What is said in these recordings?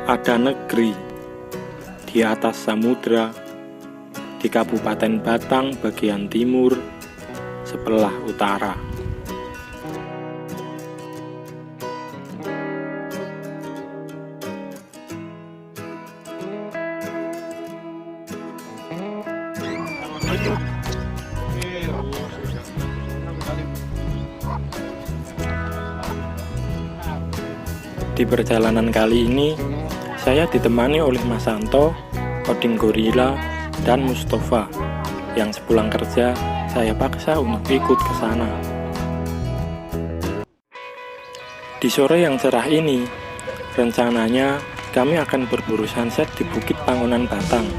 Ada negeri di atas samudra, di Kabupaten Batang bagian timur, sebelah utara. Di perjalanan kali ini, saya ditemani oleh Mas Santo, Oding Gorilla, dan Mustafa, yang sepulang kerja saya paksa untuk ikut ke sana. Di sore yang cerah ini, rencananya kami akan berburu sunset di Bukit Pangonan Batang.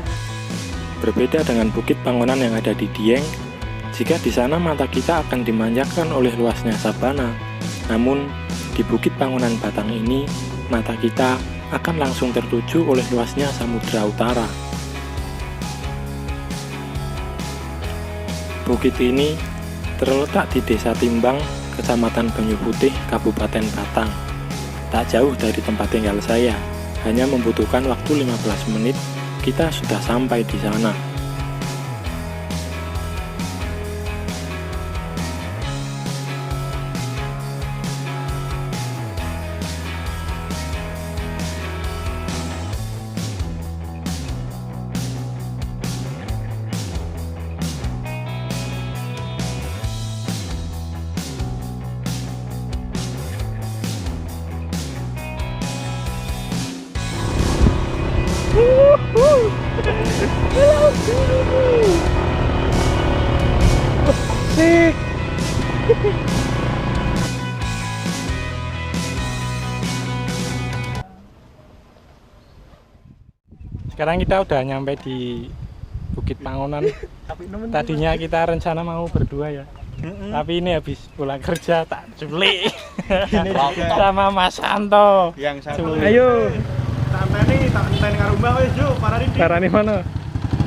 Berbeda dengan Bukit Pangonan yang ada di Dieng, jika di sana mata kita akan dimanjakan oleh luasnya sabana. Namun, di Bukit Pangonan Batang ini, mata kita akan langsung tertuju oleh luasnya Samudra Utara. Bukit ini terletak di Desa Timbang, Kecamatan Banyu Putih, Kabupaten Batang. Tak jauh dari tempat tinggal saya, hanya membutuhkan waktu 15 menit, kita sudah sampai di sana. Asik. Sekarang kita udah nyampe di Bukit Pangonan. Tadinya kita rencana mau berdua ya. Tapi ini habis pulang kerja tak culik sama Mas Santo. Yang satu. Ayo. Tak enteni karo Mbah wis yo, Parani mana?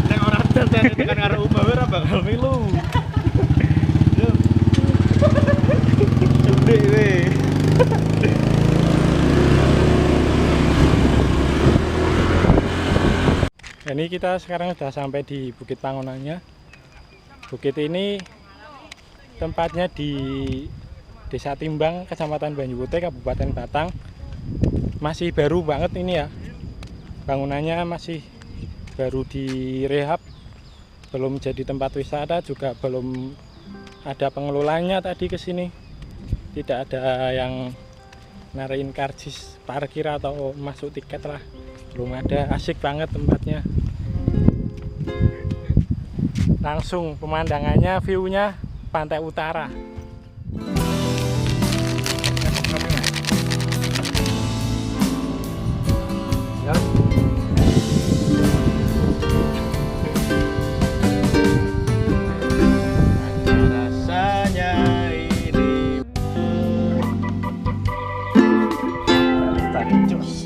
Nek ora enteni tekan karo Mbah ora bakal milu. Yo. Culik we. Ini kita sekarang sudah sampai di Bukit Pangonannya. Bukit ini tempatnya di Desa Timbang, Kecamatan Banyu Putih, Kabupaten Batang. Masih baru banget ini ya. Bangunannya masih baru direhab. Belum jadi tempat wisata, juga belum ada pengelolanya tadi ke sini. Tidak ada yang nariin karcis parkir atau masuk tiket lah. Belum ada. Asik banget tempatnya. Langsung pemandangannya, view-nya pantai utara. Ya. Rasanya ini tarik jos.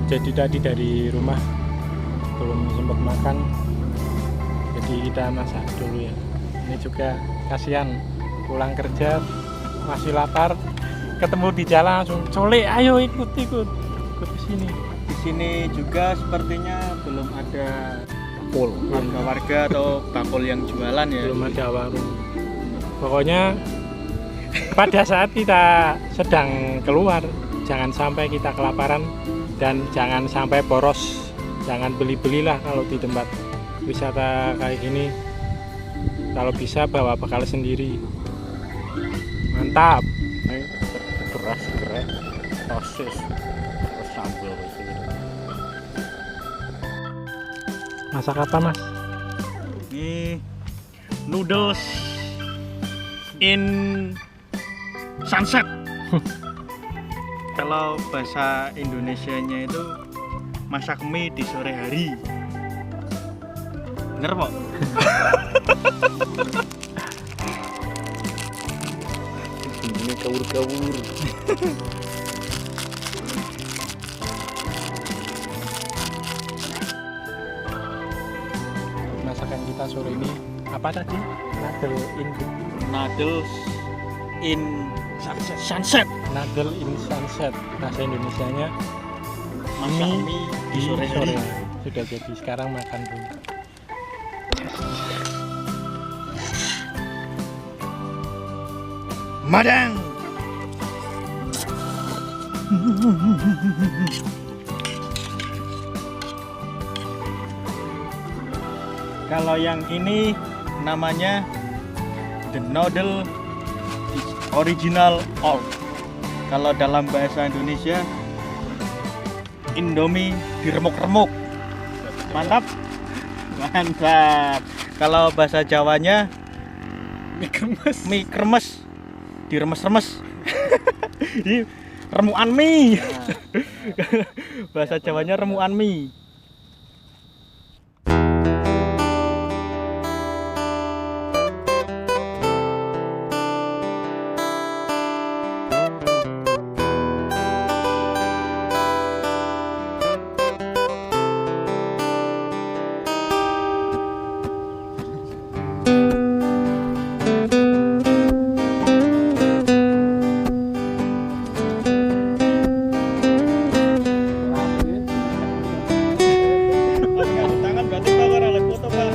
Jadi tadi dari rumah belum sempat makan, jadi kita masak dulu ya. Ini juga kasihan pulang kerja masih lapar, ketemu di jalan langsung colek, ayo ikut ke sini. Di sini juga sepertinya belum ada warga atau bakul yang jualan ya. Belum ada warung. Pokoknya pada saat kita sedang keluar, jangan sampai kita kelaparan dan jangan sampai boros. Jangan beli-belilah kalau di tempat wisata kayak gini. Kalau bisa bawa bekal sendiri. Mantap. Beras gerak, sosis, terus sambal gitu. Masak apa Mas? Ini noodles in sunset. Kalau bahasa Indonesianya itu masak mie di sore hari. Bener Pak? Ini kawur-kawur. Masakan kita sore ini apa tadi? Noodles in sunset. Nugget in sunset. Bahasa Indonesianya Masak mie di sore hari. Sudah jadi, sekarang makan dulu. Madang. Kalau yang ini namanya the noodle is original old. Kalau dalam bahasa Indonesia Indomie diremuk-remuk. Mantap. Mantap. Kalau bahasa Jawanya mie kremes diremes-remes. Ini remukan mie. Bahasa Jawanya remukan mie. Tangan berarti power oleh foto Pak.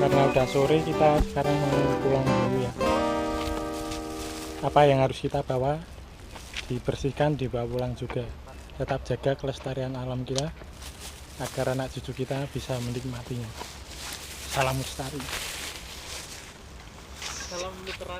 Karena udah sore, kita sekarang mau pulang dulu ya. Apa yang harus kita bawa? Dibersihkan, dibawa pulang juga. Tetap jaga kelestarian alam kita agar anak cucu kita bisa menikmatinya. Salam lestari. Salam literasi.